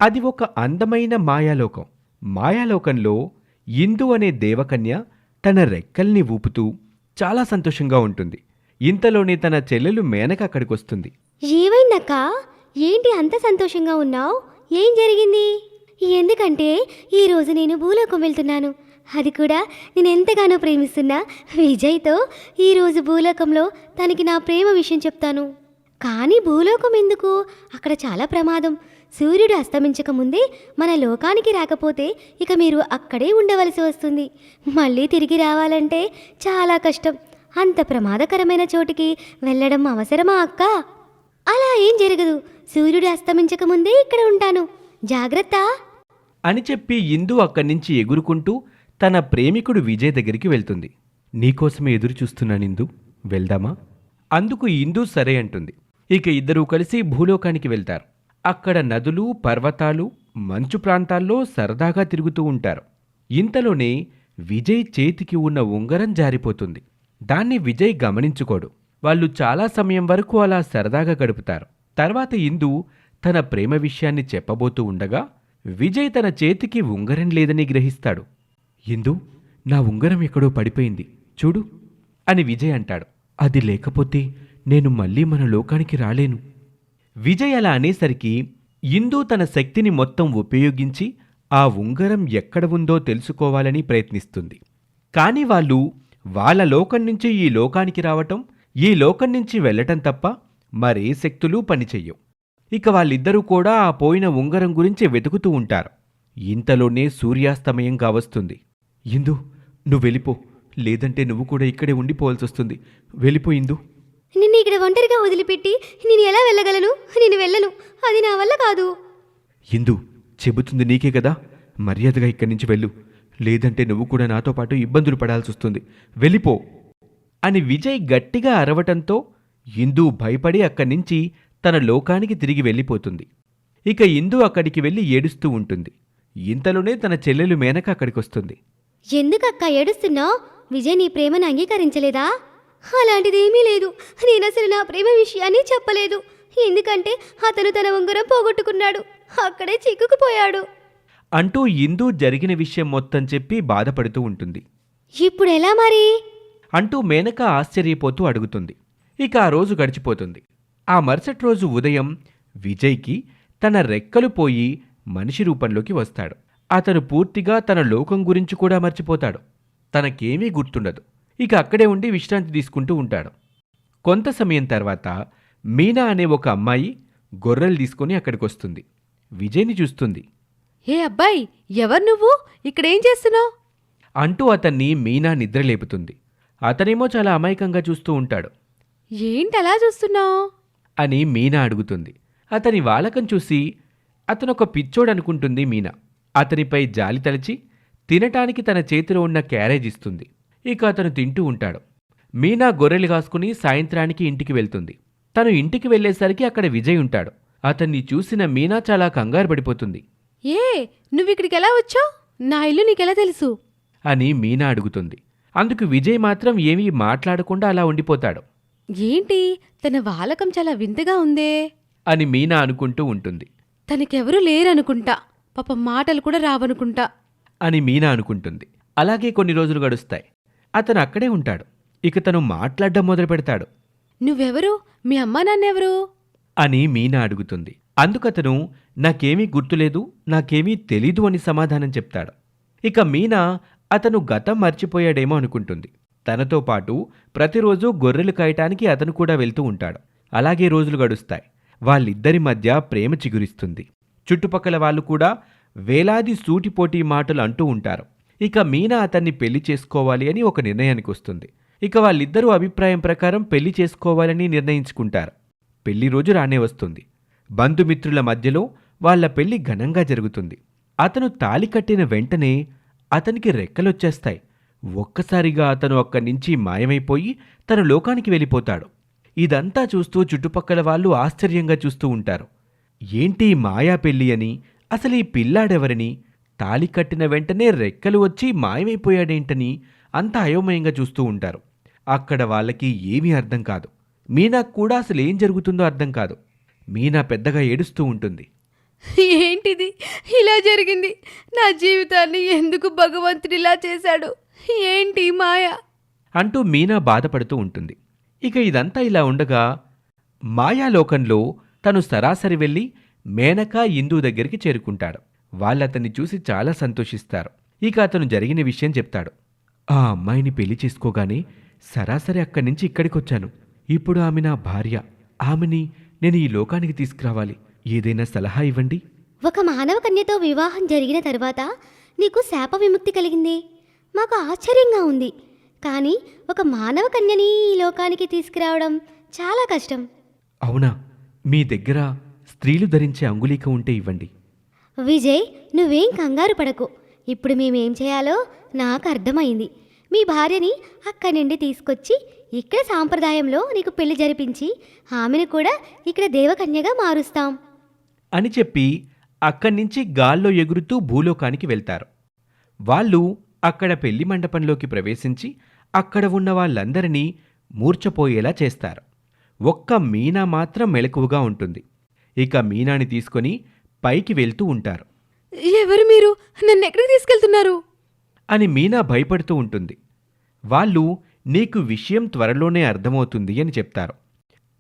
అది ఒక అందమైన మాయాలోకం. మాయాలోకంలో ఇందు అనే దేవకన్య తన రెక్కల్ని ఊపుతూ చాలా సంతోషంగా ఉంటుంది. ఇంతలోనే తన చెల్లెలు మేనక అక్కడికొస్తుంది. ఏమైందక్క? ఏంటి అంత సంతోషంగా ఉన్నావు? ఏం జరిగింది? ఎందుకంటే ఈరోజు నేను భూలోకం వెళ్తున్నాను. అది కూడా నేను ఎంతగానో ప్రేమిస్తున్నా విజయ్తో ఈరోజు భూలోకంలో తనకి నా ప్రేమ విషయం చెప్తాను. కానీ భూలోకం ఎందుకు? అక్కడ చాలా ప్రమాదం. సూర్యుడు అస్తమించక ముందే మన లోకానికి రాకపోతే ఇక మీరు అక్కడే ఉండవలసి వస్తుంది. మళ్ళీ తిరిగి రావాలంటే చాలా కష్టం. అంత ప్రమాదకరమైన చోటికి వెళ్ళడం అవసరమా అక్క? అలా ఏం జరగదు. సూర్యుడు అస్తమించక ముందే ఇక్కడ ఉంటాను. జాగ్రత్త అని చెప్పి ఇందు అక్కడి నుంచి ఎగురుకుంటూ తన ప్రేమికుడు విజయ్ దగ్గరికి వెళ్తుంది. నీకోసమే ఎదురు చూస్తున్నానిందు, వెళ్దామా? అందుకు ఇందు సరే అంటుంది. ఇక ఇద్దరూ కలిసి భూలోకానికి వెళ్తారు. అక్కడ నదులు, పర్వతాలు, మంచు ప్రాంతాల్లో సరదాగా తిరుగుతూ ఉంటారు. ఇంతలోనే విజయ్ చేతికి ఉన్న ఉంగరం జారిపోతుంది. దాన్ని విజయ్ గమనించుకోడు. వాళ్ళు చాలా సమయం వరకు అలా సరదాగా గడుపుతారు. తర్వాత ఇందు తన ప్రేమ విషయాన్ని చెప్పబోతూ ఉండగా విజయ్ తన చేతికి ఉంగరం లేదని గ్రహిస్తాడు. ఇందు, నా ఉంగరం ఎక్కడో పడిపోయింది చూడు అని విజయ్ అంటాడు. అది లేకపోతే నేను మళ్ళీ మన లోకానికి రాలేను. విజయ్ అలా అనేసరికి ఇందు తన శక్తిని మొత్తం ఉపయోగించి ఆ ఉంగరం ఎక్కడ ఉందో తెలుసుకోవాలని ప్రయత్నిస్తుంది. కానీ వాళ్ళు వాళ్ళ లోకం నుంచి ఈ లోకానికి రావటం, ఈ లోకం నుంచి వెళ్ళటం తప్ప మరే శక్తులు పనిచెయ్యవు. ఇక వాళ్ళిద్దరూ కూడా ఆ పోయిన ఉంగరం గురించి వెతుకుతూ ఉంటారు. ఇంతలోనే సూర్యాస్తమయం కావస్తుంది. ఇందు, నువ్వు వెళ్ళిపో, లేదంటే నువ్వు కూడా ఇక్కడే ఉండిపోవాల్సొస్తుంది. వెళ్ళిపో ఇందు. నిన్ను ఇక్కడ ఒంటరిగా వదిలిపెట్టి నేను ఎలా వెళ్ళగలను? నేను వెళ్ళను, అది నా వల్ల కాదు. ఇందు, చెబుతుంది నీకే కదా, మర్యాదగా ఇక్కడి నుంచి వెళ్ళు, లేదంటే నువ్వు కూడా నాతో పాటు ఇబ్బందులు పడాల్సొస్తుంది. వెళ్ళిపో అని విజయ్ గట్టిగా అరవటంతో ఇందు భయపడి అక్కడి నుంచి తన లోకానికి తిరిగి వెళ్ళిపోతుంది. ఇక ఇందు అక్కడికి వెళ్ళి ఏడుస్తూ ఉంటుంది. ఇంతలోనే తన చెల్లెలు మేనక అక్కడికొస్తుంది. ఎందుకక్క ఏడుస్తున్నావు? విజయ్ నీ ప్రేమను అంగీకరించలేదా? అలాంటిదేమీ లేదు. నేనసలు నా ప్రేమ విషయాన్ని చెప్పలేదు. ఎందుకంటే అతను తన ఉంగరం పోగొట్టుకున్నాడు, అక్కడే చిక్కుకుపోయాడు అంటూ ఇందు జరిగిన విషయం మొత్తం చెప్పి బాధపడుతూ ఉంటుంది. ఇప్పుడు ఎలా మరి అంటూ మేనక ఆశ్చర్యపోతూ అడుగుతుంది. ఇక ఆ రోజు గడిచిపోతుంది. ఆ మరుసటి రోజు ఉదయం విజయ్కి తన రెక్కలు పోయి మనిషి రూపంలోకి వస్తాడు. అతను పూర్తిగా తన లోకం గురించి కూడా మర్చిపోతాడు. తనకేమీ గుర్తుండదు. ఇక అక్కడే ఉండి విశ్రాంతి తీసుకుంటూ ఉంటాడు. కొంత సమయం తర్వాత మీనా అనే ఒక అమ్మాయి గొర్రెలు తీసుకుని అక్కడికొస్తుంది. విజయ్ని చూస్తుంది. ఏ అబ్బాయి, ఎవరు నువ్వు? ఇక్కడేం చేస్తున్నావు? అంటూ అతన్ని మీనా నిద్రలేపుతుంది. అతనేమో చాలా అమాయకంగా చూస్తూ ఉంటాడు. ఏంటలా చూస్తున్నావు అని మీనా అడుగుతుంది. అతని వాలకం చూసి అతనొక పిచ్చోడనుకుంటుంది మీనా. అతనిపై జాలి తలచి తినటానికి తన చేతిలో ఉన్న క్యారేజ్ ఇస్తుంది. ఇక అతను తింటూ ఉంటాడు. మీనా గొర్రెలు కాసుకుని సాయంత్రానికి ఇంటికి వెళ్తుంది. తను ఇంటికి వెళ్లేసరికి అక్కడ విజయ్ ఉంటాడు. అతన్ని చూసిన మీనా చాలా కంగారు పడిపోతుంది. ఏ, నువ్విక్కడికి ఎలా వచ్చావు? నా ఇల్లు నీకెలా తెలుసు? అని మీనా అడుగుతుంది. అందుకు విజయ్ మాత్రం ఏమీ మాట్లాడకుండా అలా ఉండిపోతాడు. ఏంటి, తన వాలకం చాలా వింతగా ఉందే అని మీనా అనుకుంటూ ఉంటుంది. తనకెవరూ లేరనుకుంటా, పాపం మాటలు కూడా రావనుకుంటా అని మీనా అనుకుంటుంది. అలాగే కొన్ని రోజులు గడుస్తాయి. అతను అక్కడే ఉంటాడు. ఇక తను మాట్లాడడం మొదలు పెడతాడు. నువ్వెవరు? మీ అమ్మా నాన్నెవరు? అని మీనా అడుగుతుంది. అందుకతను నాకేమీ గుర్తులేదు, నాకేమీ తెలీదు అని సమాధానం చెప్తాడు. ఇక మీనా అతను గతం మర్చిపోయాడేమో అనుకుంటుంది. తనతో పాటు ప్రతిరోజు గొర్రెలు కాయటానికి అతను కూడా వెళ్తూ ఉంటాడు. అలాగే రోజులు గడుస్తాయి. వాళ్ళిద్దరి మధ్య ప్రేమ చిగురిస్తుంది. చుట్టుపక్కల వాళ్ళు కూడా వేలాది సూటిపోటీ మాటలు అంటూ ఉంటారు. ఇక మీనా అతన్ని పెళ్లి చేసుకోవాలి అని ఒక నిర్ణయానికి వస్తుంది. ఇక వాళ్ళిద్దరూ అభిప్రాయం ప్రకారం పెళ్లి చేసుకోవాలని నిర్ణయించుకుంటారు. పెళ్లి రోజు రానే వస్తుంది. బంధుమిత్రుల మధ్యలో వాళ్ల పెళ్లి ఘనంగా జరుగుతుంది. అతను తాళి కట్టిన వెంటనే అతనికి రెక్కలొచ్చేస్తాయి. ఒక్కసారిగా అతను అక్కడి నుంచి మాయమైపోయి తన లోకానికి వెళ్ళిపోతాడు. ఇదంతా చూస్తూ చుట్టుపక్కల వాళ్ళు ఆశ్చర్యంగా చూస్తూ ఉంటారు. ఏంటి మాయా పెళ్ళి అని, అసలు ఈ పిల్లాడెవరని, తాళి కట్టిన వెంటనే రెక్కలు వచ్చి మాయమైపోయాడేంటని అంతా అయోమయంగా చూస్తూ ఉంటారు. అక్కడ వాళ్ళకి ఏమీ అర్థం కాదు. మీనాకు కూడా అసలు ఏం జరుగుతుందో అర్థం కాదు. మీనా పెద్దగా ఏడుస్తూ ఉంటుంది. ఏంటిది ఇలా జరిగింది? నా జీవితాన్ని ఎందుకు భగవంతుడు ఇలా చేశాడు? ఏంటి ఈ మాయ? అంటూ మీనా బాధపడుతూ ఉంటుంది. ఇక ఇదంతా ఇలా ఉండగా మాయాలోకంలో తను సరాసరి వెళ్ళి మేనక ఇందు దగ్గరికి చేరుకుంటాడు. వాళ్ళతన్ని చూసి చాలా సంతోషిస్తారు. ఇక అతను జరిగిన విషయం చెప్తాడు. ఆ అమ్మాయిని పెళ్లి చేసుకోగానే సరాసరి అక్కడి నుంచి ఇక్కడికొచ్చాను. ఇప్పుడు ఆమె నా భార్య. ఆమెని నేను ఈ లోకానికి తీసుకురావాలి. ఏదైనా సలహా ఇవ్వండి. ఒక మానవ కన్యతో వివాహం జరిగిన తర్వాత నీకు శాప విముక్తి కలిగింది. మాకు ఆశ్చర్యంగా ఉంది. కానీ ఒక మానవ కన్యని ఈ లోకానికి తీసుకురావడం చాలా కష్టం. అవునా? మీ దగ్గర స్త్రీలు ధరించే అంగుళీక ఉంటే ఇవ్వండి. విజయ్, నువ్వేం కంగారు పడకు. ఇప్పుడు మేమేం చేయాలో నాకు అర్థమైంది. మీ భార్యని అక్కడి నుండి తీసుకొచ్చి ఇక్కడ సాంప్రదాయంలో నీకు పెళ్లి జరిపించి ఆమెను కూడా ఇక్కడ దేవకన్యగా మారుస్తాం అని చెప్పి అక్కడి నుంచి గాల్లో ఎగురుతూ భూలోకానికి వెళ్తారు. వాళ్ళు అక్కడ పెళ్లి మండపంలోకి ప్రవేశించి అక్కడ ఉన్న వాళ్ళందరినీ మూర్ఛపోయేలా చేస్తారు. ఒక్క మీనా మాత్రం మెలకువగా ఉంటుంది. ఇక మీనాని తీసుకొని పైకి వెళ్తూ ఉంటారు ఎవరు మీరు? నన్ను ఎక్కడికి తీసుకెళ్తున్నారు? అని మీనా భయపడుతూ ఉంటుంది. వాళ్ళు నీకు విషయం త్వరలోనే అర్థమవుతుంది అని చెప్తారు.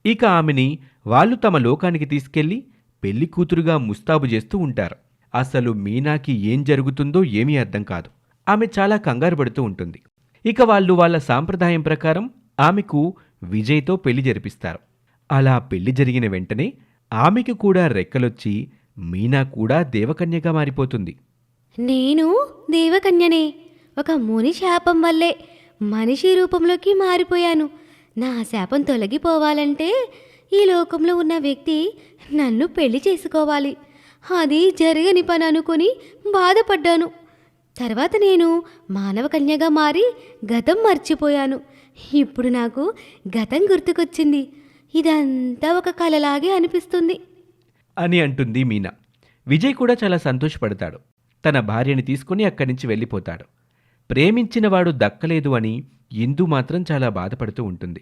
ఇక ఆమెని వాళ్ళు తమ లోకానికి తీసుకెళ్లి పెళ్లి కూతురుగా ముస్తాబు చేస్తూ ఉంటారు. అసలు మీనాకి ఏం జరుగుతుందో ఏమీ అర్థం కాదు. ఆమె చాలా కంగారు పడుతూ ఉంటుంది. ఇక వాళ్ళు వాళ్ళ సాంప్రదాయం ప్రకారం ఆమెకు విజయ్తో పెళ్లి జరిపిస్తారు. అలా పెళ్లి జరిగిన వెంటనే ఆమెకు కూడా రెక్కలొచ్చి మీనా కూడా దేవకన్యగా మారిపోతుంది. నేను దేవకన్యనే. ఒక ముని శాపం వల్లే మనిషి రూపంలోకి మారిపోయాను. నా శాపం తొలగిపోవాలంటే ఈ లోకంలో ఉన్న వ్యక్తి నన్ను పెళ్లి చేసుకోవాలి. అది జరగని పని అనుకుని బాధపడ్డాను. తర్వాత నేను మానవ కన్యగా మారి గతం మర్చిపోయాను. ఇప్పుడు నాకు గతం గుర్తుకొచ్చింది. ఇదంతా ఒక కలలాగే అనిపిస్తుంది అని అంటుంది మీనా. విజయ్ కూడా చాలా సంతోషపడతాడు. తన భార్యని తీసుకుని అక్కడి నుంచి వెళ్ళిపోతాడు. ప్రేమించినవాడు దక్కలేదు అని ఇందు మాత్రం చాలా బాధపడుతూ ఉంటుంది.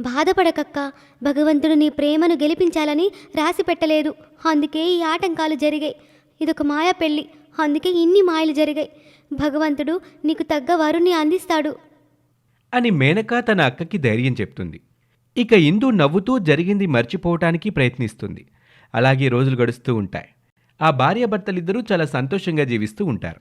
బాధపడకక్క, భగవంతుడు నీ ప్రేమను గెలిపించాలని రాసి పెట్టలేదు. అందుకే ఈ ఆటంకాలు జరిగాయి. ఇదొక మాయా పెళ్ళి, అందుకే ఇన్ని మాయలు జరిగాయి. భగవంతుడు నీకు తగ్గ వరుణ్ణి అందిస్తాడు అని మేనక తన అక్కకి ధైర్యం చెప్తుంది. ఇక ఇందు నవ్వుతూ జరిగింది మర్చిపోవటానికి ప్రయత్నిస్తుంది. అలాగే రోజులు గడుస్తూ ఉంటాయి. ఆ భార్యాభర్తలిద్దరూ చాలా సంతోషంగా జీవిస్తూ ఉంటారు.